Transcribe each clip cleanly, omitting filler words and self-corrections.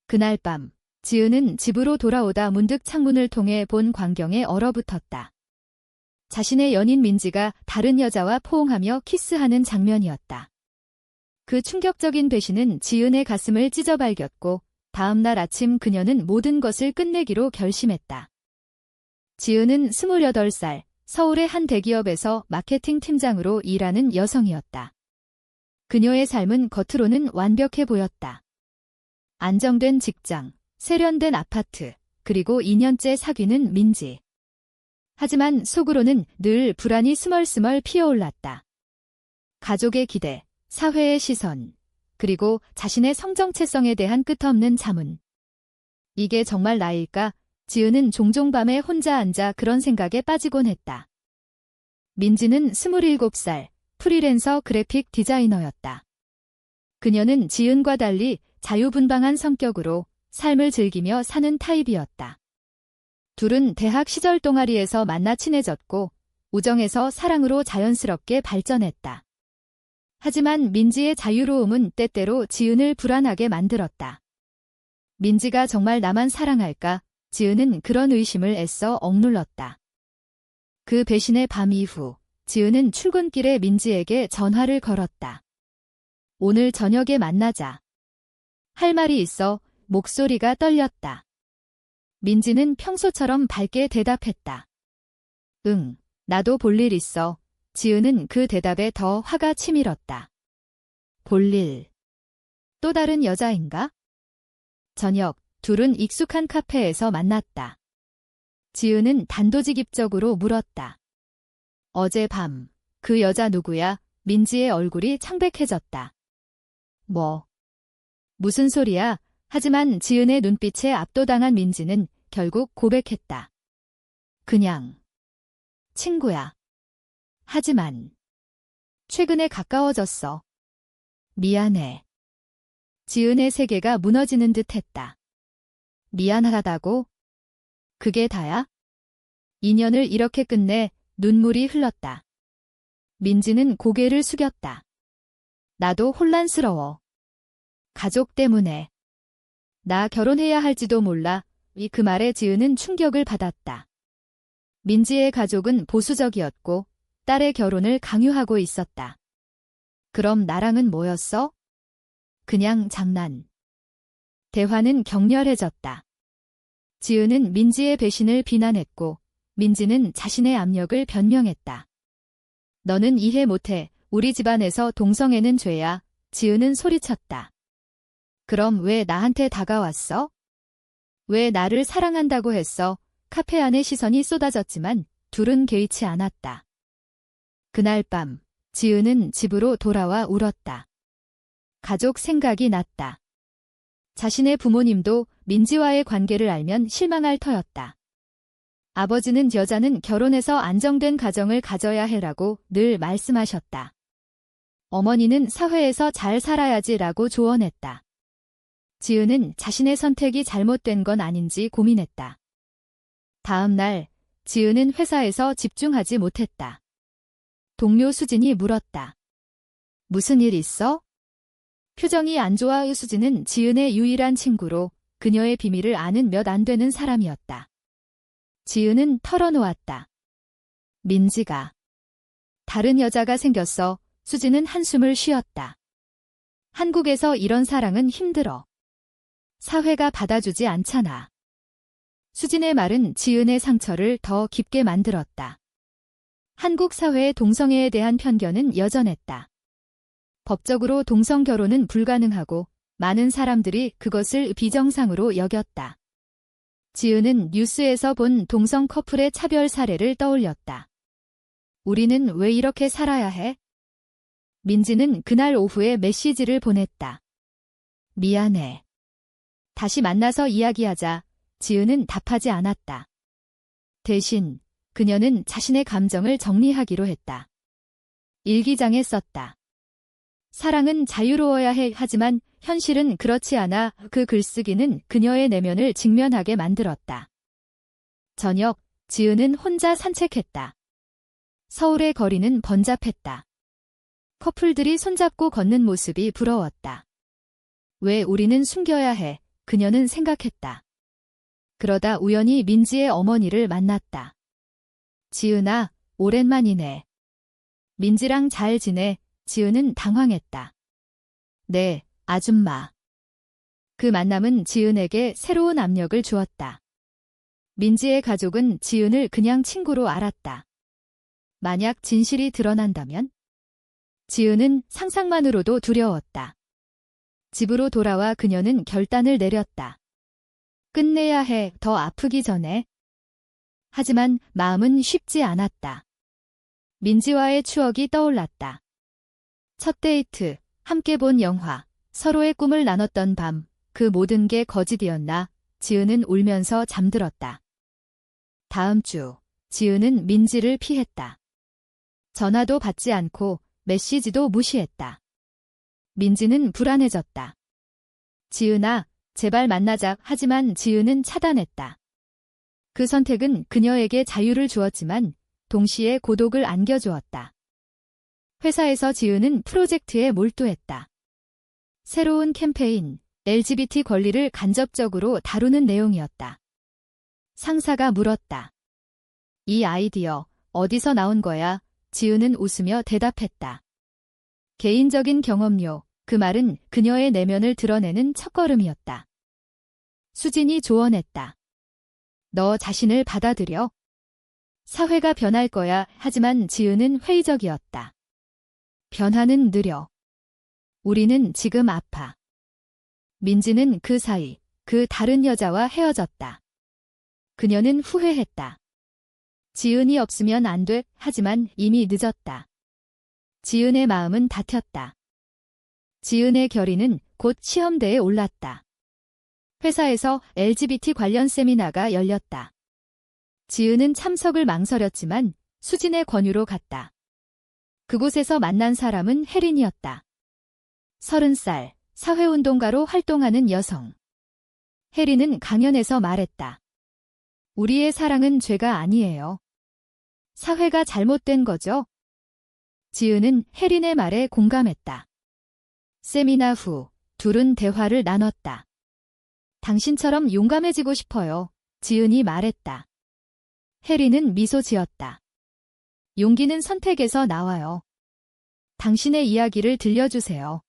그날 밤, 지은은 집으로 돌아오다 문득 창문을 통해 본 광경에 얼어붙었다. 자신의 연인 민지가 다른 여자와 포옹하며 키스하는 장면이었다. 그 충격적인 배신은 지은의 가슴을 찢어발겼고 다음 날 아침 그녀는 모든 것을 끝내기로 결심했다. 지은은 28살, 서울의 한 대기업에서 마케팅 팀장으로 일하는 여성이었다. 그녀의 삶은 겉으로는 완벽해 보였다. 안정된 직장, 세련된 아파트, 그리고 2년째 사귀는 민지. 하지만 속으로는 늘 불안이 스멀스멀 피어올랐다. 가족의 기대, 사회의 시선, 그리고 자신의 성정체성에 대한 끝없는 자문. 이게 정말 나일까? 지은은 종종 밤에 혼자 앉아 그런 생각에 빠지곤 했다. 민지는 27살, 프리랜서 그래픽 디자이너였다. 그녀는 지은과 달리 자유분방한 성격으로 삶을 즐기며 사는 타입이었다. 둘은 대학 시절 동아리에서 만나 친해졌고 우정에서 사랑으로 자연스럽게 발전했다. 하지만 민지의 자유로움은 때때로 지은을 불안하게 만들었다. 민지가 정말 나만 사랑할까? 지은은 그런 의심을 애써 억눌렀다. 그 배신의 밤 이후 지은은 출근길에 민지에게 전화를 걸었다. 오늘 저녁에 만나자. 할 말이 있어. 목소리가 떨렸다. 민지는 평소처럼 밝게 대답했다. 응, 나도 볼 일 있어. 지은은 그 대답에 더 화가 치밀었다. 볼 일. 또 다른 여자인가? 저녁, 둘은 익숙한 카페에서 만났다. 지은은 단도직입적으로 물었다. 어젯밤, 그 여자 누구야? 민지의 얼굴이 창백해졌다. 뭐? 무슨 소리야? 하지만 지은의 눈빛에 압도당한 민지는 결국 고백했다. 그냥 친구야. 하지만 최근에 가까워졌어. 미안해. 지은의 세계가 무너지는 듯했다. 미안하다고? 그게 다야? 인연을 이렇게 끝내. 눈물이 흘렀다. 민지는 고개를 숙였다. 나도 혼란스러워. 가족 때문에. 나 결혼해야 할지도 몰라. 그 말에 지은은 충격을 받았다. 민지의 가족은 보수적이었고 딸의 결혼을 강요하고 있었다. 그럼 나랑은 뭐였어? 그냥 장난. 대화는 격렬해졌다. 지은은 민지의 배신을 비난했고 민지는 자신의 압력을 변명했다. 너는 이해 못해. 우리 집안에서 동성애는 죄야. 지은은 소리쳤다. 그럼 왜 나한테 다가왔어? 왜 나를 사랑한다고 했어? 카페 안에 시선이 쏟아졌지만 둘은 개의치 않았다. 그날 밤, 지은은 집으로 돌아와 울었다. 가족 생각이 났다. 자신의 부모님도 민지와의 관계를 알면 실망할 터였다. 아버지는 여자는 결혼해서 안정된 가정을 가져야 해라고 늘 말씀하셨다. 어머니는 사회에서 잘 살아야지라고 조언했다. 지은은 자신의 선택이 잘못된 건 아닌지 고민했다. 다음 날, 지은은 회사에서 집중하지 못했다. 동료 수진이 물었다. 무슨 일 있어? 표정이 안 좋아. 수진은 지은의 유일한 친구로 그녀의 비밀을 아는 몇 안 되는 사람이었다. 지은은 털어놓았다. 민지가. 다른 여자가 생겼어. 수진은 한숨을 쉬었다. 한국에서 이런 사랑은 힘들어. 사회가 받아주지 않잖아. 수진의 말은 지은의 상처를 더 깊게 만들었다. 한국 사회의 동성애에 대한 편견은 여전했다. 법적으로 동성 결혼은 불가능하고 많은 사람들이 그것을 비정상으로 여겼다. 지은은 뉴스에서 본 동성 커플의 차별 사례를 떠올렸다. 우리는 왜 이렇게 살아야 해? 민지는 그날 오후에 메시지를 보냈다. 미안해. 다시 만나서 이야기하자. 지은은 답하지 않았다. 대신 그녀는 자신의 감정을 정리하기로 했다. 일기장에 썼다. 사랑은 자유로워야 해. 하지만 현실은 그렇지 않아. 그 글쓰기는 그녀의 내면을 직면하게 만들었다. 저녁, 지은은 혼자 산책했다. 서울의 거리는 번잡했다. 커플들이 손잡고 걷는 모습이 부러웠다. 왜 우리는 숨겨야 해? 그녀는 생각했다. 그러다 우연히 민지의 어머니를 만났다. 지은아, 오랜만이네. 민지랑 잘 지내? 지은은 당황했다. 네, 아줌마. 그 만남은 지은에게 새로운 압력을 주었다. 민지의 가족은 지은을 그냥 친구로 알았다. 만약 진실이 드러난다면? 지은은 상상만으로도 두려웠다. 집으로 돌아와 그녀는 결단을 내렸다. 끝내야 해, 더 아프기 전에. 하지만 마음은 쉽지 않았다. 민지와의 추억이 떠올랐다. 첫 데이트, 함께 본 영화, 서로의 꿈을 나눴던 밤, 그 모든 게 거짓이었나? 지은은 울면서 잠들었다. 다음 주, 지은은 민지를 피했다. 전화도 받지 않고 메시지도 무시했다. 민지는 불안해졌다. 지은아, 제발 만나자. 하지만 지은은 차단했다. 그 선택은 그녀에게 자유를 주었지만 동시에 고독을 안겨주었다. 회사에서 지은은 프로젝트에 몰두했다. 새로운 캠페인, LGBT 권리를 간접적으로 다루는 내용이었다. 상사가 물었다. 이 아이디어 어디서 나온 거야? 지은은 웃으며 대답했다. 개인적인 경험료. 그 말은 그녀의 내면을 드러내는 첫걸음이었다. 수진이 조언했다. 너 자신을 받아들여. 사회가 변할 거야. 하지만 지은은 회의적이었다. 변화는 느려. 우리는 지금 아파. 민지는 그 사이 그 다른 여자와 헤어졌다. 그녀는 후회했다. 지은이 없으면 안 돼. 하지만 이미 늦었다. 지은의 마음은 다퉜다. 지은의 결의는 곧 시험대에 올랐다. 회사에서 LGBT 관련 세미나가 열렸다. 지은은 참석을 망설였지만 수진의 권유로 갔다. 그곳에서 만난 사람은 혜린이었다. 30살, 사회운동가로 활동하는 여성. 혜린은 강연에서 말했다. 우리의 사랑은 죄가 아니에요. 사회가 잘못된 거죠? 지은은 혜린의 말에 공감했다. 세미나 후 둘은 대화를 나눴다. 당신처럼 용감해지고 싶어요. 지은이 말했다. 혜린은 미소 지었다. 용기는 선택에서 나와요. 당신의 이야기를 들려주세요.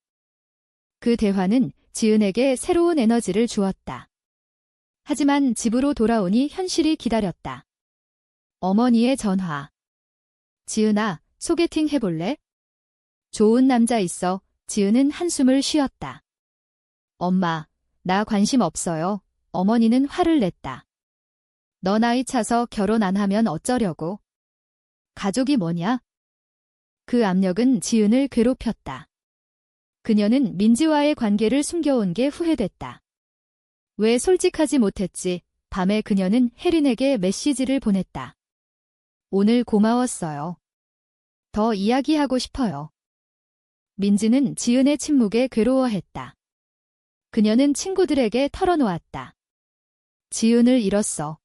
그 대화는 지은에게 새로운 에너지를 주었다. 하지만 집으로 돌아오니 현실이 기다렸다. 어머니의 전화. 지은아, 소개팅 해볼래? 좋은 남자 있어. 지은은 한숨을 쉬었다. 엄마, 나 관심 없어요. 어머니는 화를 냈다. 너 나이 차서 결혼 안 하면 어쩌려고? 가족이 뭐냐? 그 압력은 지은을 괴롭혔다. 그녀는 민지와의 관계를 숨겨온 게 후회됐다. 왜 솔직하지 못했지? 밤에 그녀는 혜린에게 메시지를 보냈다. 오늘 고마웠어요. 더 이야기하고 싶어요. 민지는 지은의 침묵에 괴로워했다. 그녀는 친구들에게 털어놓았다. 지은을 잃었어.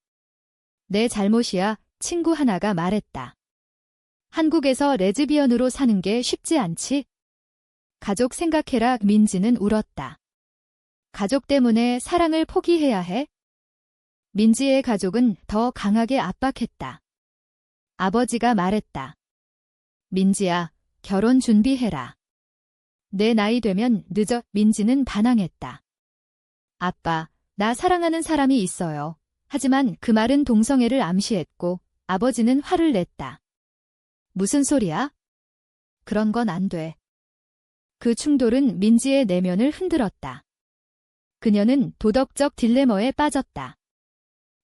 내 잘못이야, 친구 하나가 말했다. 한국에서 레즈비언으로 사는 게 쉽지 않지? 가족 생각해라. 민지는 울었다. 가족 때문에 사랑을 포기해야 해? 민지의 가족은 더 강하게 압박했다. 아버지가 말했다. 민지야, 결혼 준비해라. 내 나이 되면 늦어. 민지는 반항했다. 아빠, 나 사랑하는 사람이 있어요. 하지만 그 말은 동성애를 암시했고 아버지는 화를 냈다. 무슨 소리야? 그런 건 안 돼. 그 충돌은 민지의 내면을 흔들었다. 그녀는 도덕적 딜레마에 빠졌다.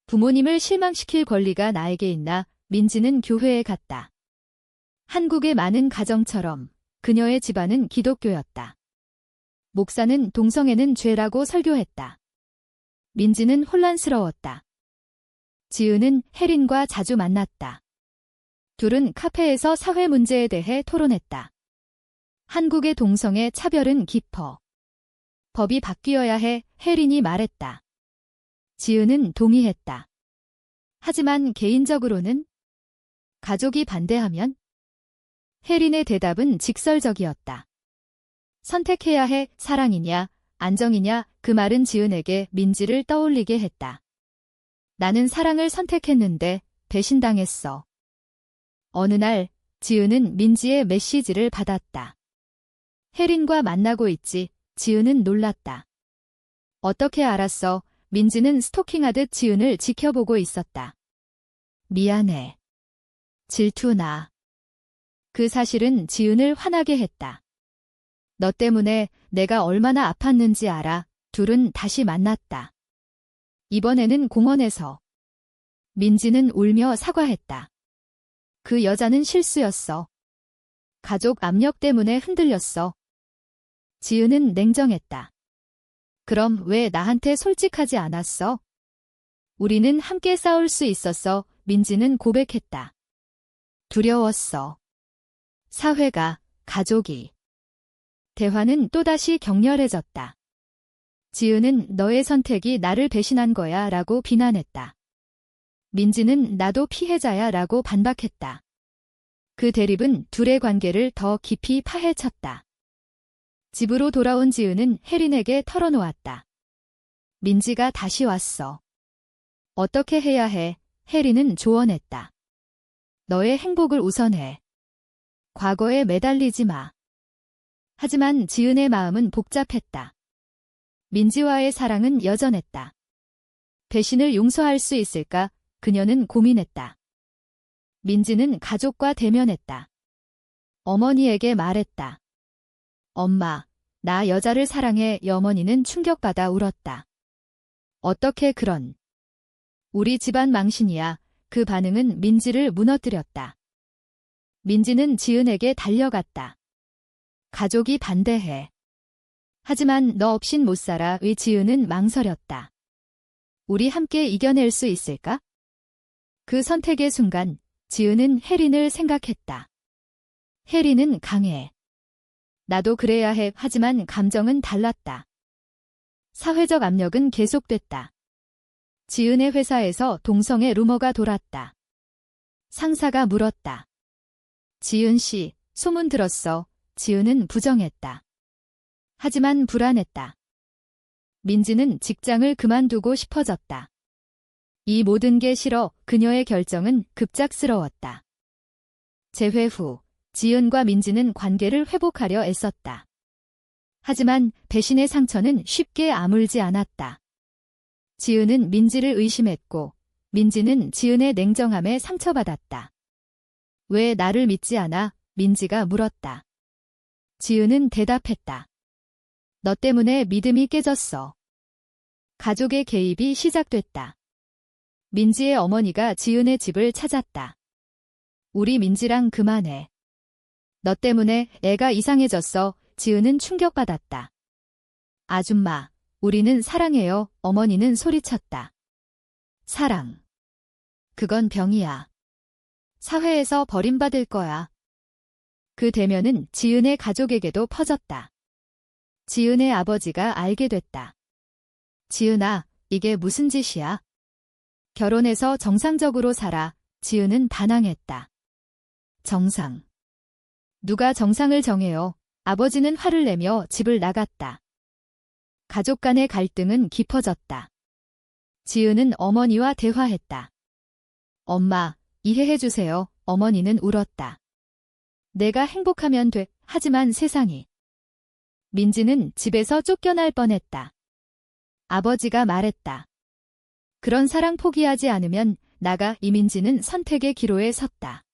부모님을 실망시킬 권리가 나에게 있나? 민지는 교회에 갔다. 한국의 많은 가정처럼 그녀의 집안은 기독교였다. 목사는 동성애는 죄라고 설교했다. 민지는 혼란스러웠다. 지은은 혜린과 자주 만났다. 둘은 카페에서 사회 문제에 대해 토론했다. 한국의 동성애 차별은 깊어. 법이 바뀌어야 해. 혜린이 말했다. 지은은 동의했다. 하지만 개인적으로는? 가족이 반대하면? 혜린의 대답은 직설적이었다. 선택해야 해. 사랑이냐, 안정이냐 그 말은 지은에게 민지를 떠올리게 했다. 나는 사랑을 선택했는데 배신당했어. 어느 날 지은은 민지의 메시지를 받았다. 혜린과 만나고 있지. 지은은 놀랐다. 어떻게 알았어? 민지는 스토킹하듯 지은을 지켜보고 있었다. 미안해. 질투나. 그 사실은 지은을 화나게 했다. 너 때문에 내가 얼마나 아팠는지 알아. 둘은 다시 만났다. 이번에는 공원에서. 민지는 울며 사과했다. 그 여자는 실수였어. 가족 압력 때문에 흔들렸어. 지은은 냉정했다. 그럼 왜 나한테 솔직하지 않았어? 우리는 함께 싸울 수 있었어. 민지는 고백했다. 두려웠어. 사회가, 가족이. 대화는 또다시 격렬해졌다. 지은은 너의 선택이 나를 배신한 거야 라고 비난했다. 민지는 나도 피해자야 라고 반박했다. 그 대립은 둘의 관계를 더 깊이 파헤쳤다. 집으로 돌아온 지은은 혜린에게 털어놓았다. 민지가 다시 왔어. 어떻게 해야 해? 혜린은 조언했다. 너의 행복을 우선해. 과거에 매달리지 마. 하지만 지은의 마음은 복잡했다. 민지와의 사랑은 여전했다. 배신을 용서할 수 있을까? 그녀는 고민했다. 민지는 가족과 대면했다. 어머니에게 말했다. 엄마, 나 여자를 사랑해. 어머니는 충격받아 울었다. 어떻게 그런. 우리 집안 망신이야. 그 반응은 민지를 무너뜨렸다. 민지는 지은에게 달려갔다. 가족이 반대해. 하지만 너 없인 못 살아. 의 지은은 망설였다. 우리 함께 이겨낼 수 있을까? 그 선택의 순간 지은은 혜린을 생각했다. 혜린은 강해. 나도 그래야 해. 하지만 감정은 달랐다. 사회적 압력은 계속됐다. 지은의 회사에서 동성애 루머가 돌았다. 상사가 물었다. 지은 씨, 소문 들었어. 지은은 부정했다. 하지만 불안했다. 민지는 직장을 그만두고 싶어졌다. 이 모든 게 싫어. 그녀의 결정은 급작스러웠다. 재회 후 지은과 민지는 관계를 회복하려 애썼다. 하지만 배신의 상처는 쉽게 아물지 않았다. 지은은 민지를 의심했고 민지는 지은의 냉정함에 상처받았다. 왜 나를 믿지 않아? 민지가 물었다. 지은은 대답했다. 너 때문에 믿음이 깨졌어. 가족의 개입이 시작됐다. 민지의 어머니가 지은의 집을 찾았다. 우리 민지랑 그만해. 너 때문에 애가 이상해졌어. 지은은 충격받았다. 아줌마, 우리는 사랑해요. 어머니는 소리쳤다. 사랑. 그건 병이야. 사회에서 버림받을 거야. 그 대면은 지은의 가족에게도 퍼졌다. 지은의 아버지가 알게 됐다. 지은아, 이게 무슨 짓이야? 결혼해서 정상적으로 살아. 지은은 반항했다. 정상. 누가 정상을 정해요? 아버지는 화를 내며 집을 나갔다. 가족 간의 갈등은 깊어졌다. 지은은 어머니와 대화했다. 엄마, 이해해주세요. 어머니는 울었다. 내가 행복하면 돼. 하지만 세상이. 민지는 집에서 쫓겨날 뻔했다. 아버지가 말했다. 그런 사랑 포기하지 않으면 나가. 이민지는 선택의 기로에 섰다.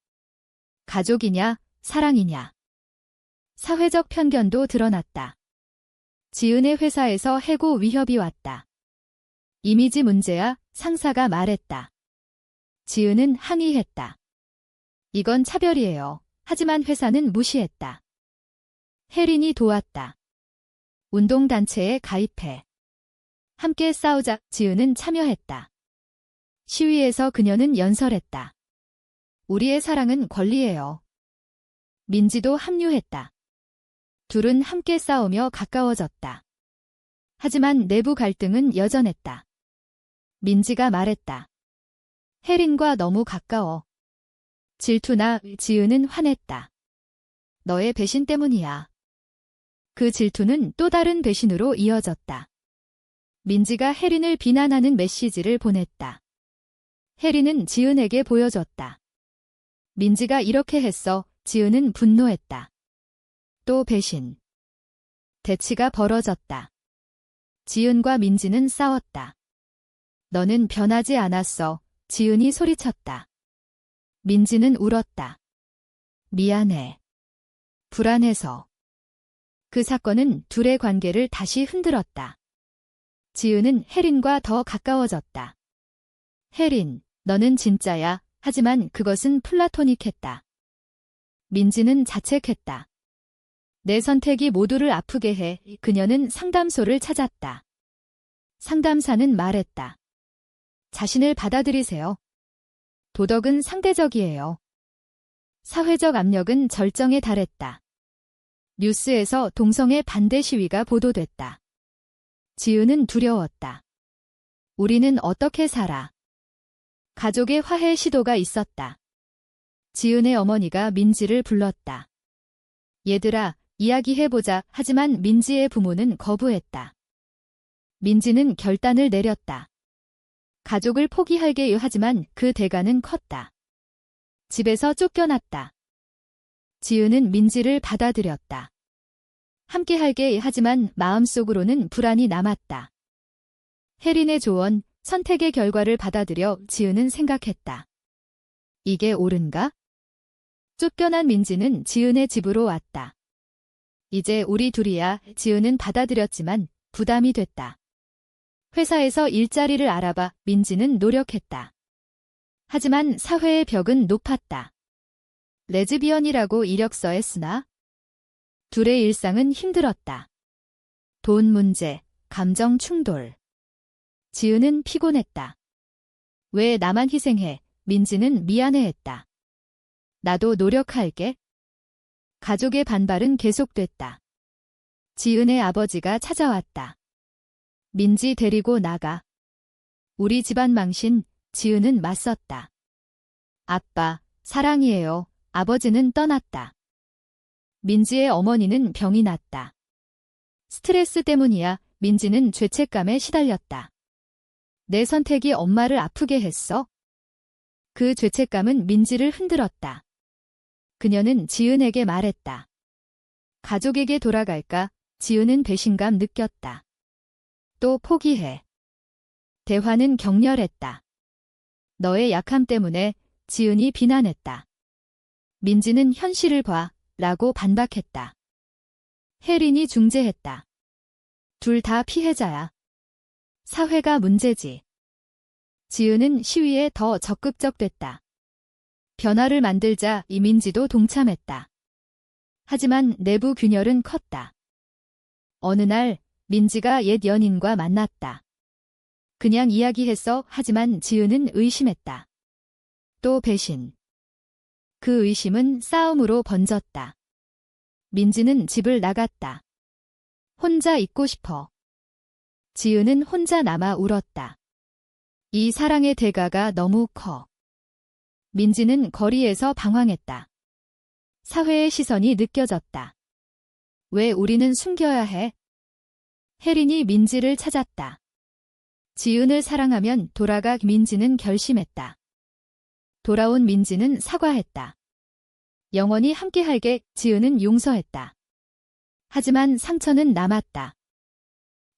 가족이냐, 사랑이냐. 사회적 편견도 드러났다. 지은의 회사에서 해고 위협이 왔다. 이미지 문제야. 상사가 말했다. 지은은 항의했다. 이건 차별이에요. 하지만 회사는 무시했다. 혜린이 도왔다. 운동단체에 가입해. 함께 싸우자. 지은은 참여했다. 시위에서 그녀는 연설했다. 우리의 사랑은 권리예요. 민지도 합류했다. 둘은 함께 싸우며 가까워졌다. 하지만 내부 갈등은 여전했다. 민지가 말했다. 혜린과 너무 가까워. 질투나. 지은은 화냈다. 너의 배신 때문이야. 그 질투는 또 다른 배신으로 이어졌다. 민지가 혜린을 비난하는 메시지를 보냈다. 혜린은 지은에게 보여줬다. 민지가 이렇게 했어. 지은은 분노했다. 또 배신. 대치가 벌어졌다. 지은과 민지는 싸웠다. 너는 변하지 않았어. 지은이 소리쳤다. 민지는 울었다. 미안해. 불안해서. 그 사건은 둘의 관계를 다시 흔들었다. 지은은 혜린과 더 가까워졌다. 혜린, 너는 진짜야. 하지만 그것은 플라토닉했다. 민지는 자책했다. 내 선택이 모두를 아프게 해. 그녀는 상담소를 찾았다. 상담사는 말했다. 자신을 받아들이세요. 도덕은 상대적이에요. 사회적 압력은 절정에 달했다. 뉴스에서 동성애 반대 시위가 보도됐다. 지은은 두려웠다. 우리는 어떻게 살아? 가족의 화해 시도가 있었다. 지은의 어머니가 민지를 불렀다. 얘들아, 이야기해보자. 하지만 민지의 부모는 거부했다. 민지는 결단을 내렸다. 가족을 포기하게 하지만 그 대가는 컸다. 집에서 쫓겨났다. 지은은 민지를 받아들였다. 함께하게 하지만 마음속으로는 불안이 남았다. 혜린의 조언, 선택의 결과를 받아들여 지은은 생각했다. 이게 옳은가? 쫓겨난 민지는 지은의 집으로 왔다. 이제 우리 둘이야. 지은은 받아들였지만 부담이 됐다. 회사에서 일자리를 알아봐. 민지는 노력했다. 하지만 사회의 벽은 높았다. 레즈비언이라고 이력서에 쓰나? 둘의 일상은 힘들었다. 돈 문제, 감정 충돌. 지은은 피곤했다. 왜 나만 희생해? 민지는 미안해했다. 나도 노력할게. 가족의 반발은 계속됐다. 지은의 아버지가 찾아왔다. 민지 데리고 나가. 우리 집안 망신. 지은은 맞섰다. 아빠, 사랑이에요. 아버지는 떠났다. 민지의 어머니는 병이 났다. 스트레스 때문이야. 민지는 죄책감에 시달렸다. 내 선택이 엄마를 아프게 했어? 그 죄책감은 민지를 흔들었다. 그녀는 지은에게 말했다. 가족에게 돌아갈까? 지은은 배신감 느꼈다. 또 포기해. 대화는 격렬했다. 너의 약함 때문에. 지은이 비난했다. 민지는 현실을 봐. 라고 반박했다. 혜린이 중재했다. 둘 다 피해자야. 사회가 문제지. 지은은 시위에 더 적극적됐다. 변화를 만들자. 이민지도 동참했다. 하지만 내부 균열은 컸다. 어느 날 민지가 옛 연인과 만났다. 그냥 이야기했어. 하지만 지은은 의심했다. 또 배신. 그 의심은 싸움으로 번졌다. 민지는 집을 나갔다. 혼자 있고 싶어. 지은은 혼자 남아 울었다. 이 사랑의 대가가 너무 커. 민지는 거리에서 방황했다. 사회의 시선이 느껴졌다. 왜 우리는 숨겨야 해? 혜린이 민지를 찾았다. 지은을 사랑하면 돌아가. 민지는 결심했다. 돌아온 민지는 사과했다. 영원히 함께할게. 지은은 용서했다. 하지만 상처는 남았다.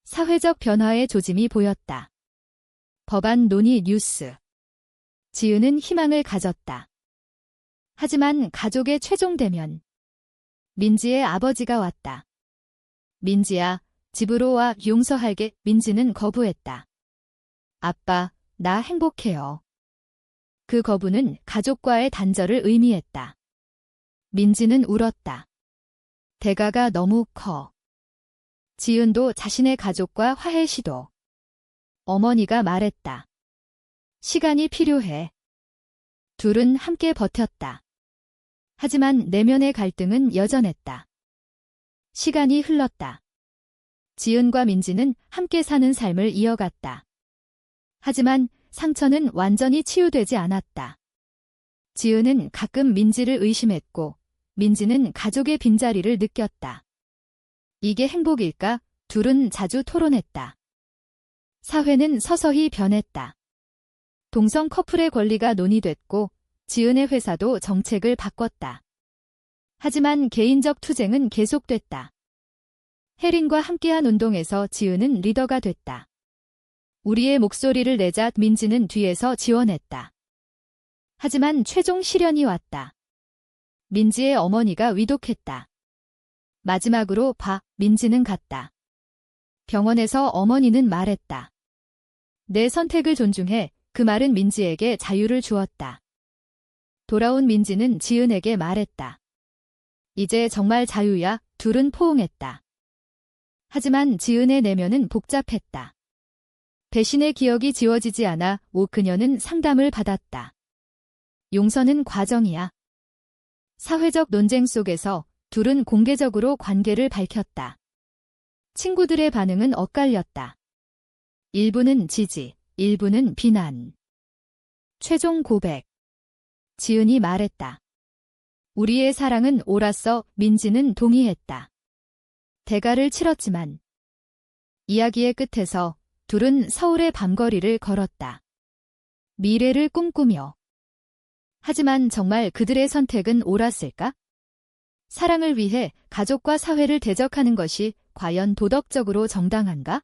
사회적 변화의 조짐이 보였다. 법안 논의 뉴스. 지은은 희망을 가졌다. 하지만 가족의 최종 대면. 민지의 아버지가 왔다. 민지야, 집으로 와. 용서할게. 민지는 거부했다. 아빠, 나 행복해요. 그 거부는 가족과의 단절을 의미했다. 민지는 울었다. 대가가 너무 커. 지은도 자신의 가족과 화해 시도. 어머니가 말했다. 시간이 필요해. 둘은 함께 버텼다. 하지만 내면의 갈등은 여전했다. 시간이 흘렀다. 지은과 민지는 함께 사는 삶을 이어갔다. 하지만 상처는 완전히 치유되지 않았다. 지은은 가끔 민지를 의심했고, 민지는 가족의 빈자리를 느꼈다. 이게 행복일까? 둘은 자주 토론했다. 사회는 서서히 변했다. 동성 커플의 권리가 논의됐고 지은의 회사도 정책을 바꿨다. 하지만 개인적 투쟁은 계속됐다. 혜린과 함께한 운동에서 지은은 리더가 됐다. 우리의 목소리를 내자 민지는 뒤에서 지원했다. 하지만 최종 시련이 왔다. 민지의 어머니가 위독했다. 마지막으로 민지는 갔다. 병원에서 어머니는 말했다. 내 선택을 존중해. 그 말은 민지에게 자유를 주었다. 돌아온 민지는 지은에게 말했다. 이제 정말 자유야. 둘은 포옹했다. 하지만 지은의 내면은 복잡했다. 배신의 기억이 지워지지 않아 그녀는 상담을 받았다. 용서는 과정이야. 사회적 논쟁 속에서 둘은 공개적으로 관계를 밝혔다. 친구들의 반응은 엇갈렸다. 일부는 지지, 일부는 비난. 최종 고백. 지은이 말했다. 우리의 사랑은 옳았어. 민지는 동의했다. 대가를 치렀지만 이야기의 끝에서 둘은 서울의 밤거리를 걸었다. 미래를 꿈꾸며. 하지만 정말 그들의 선택은 옳았을까? 사랑을 위해 가족과 사회를 대적하는 것이 과연 도덕적으로 정당한가?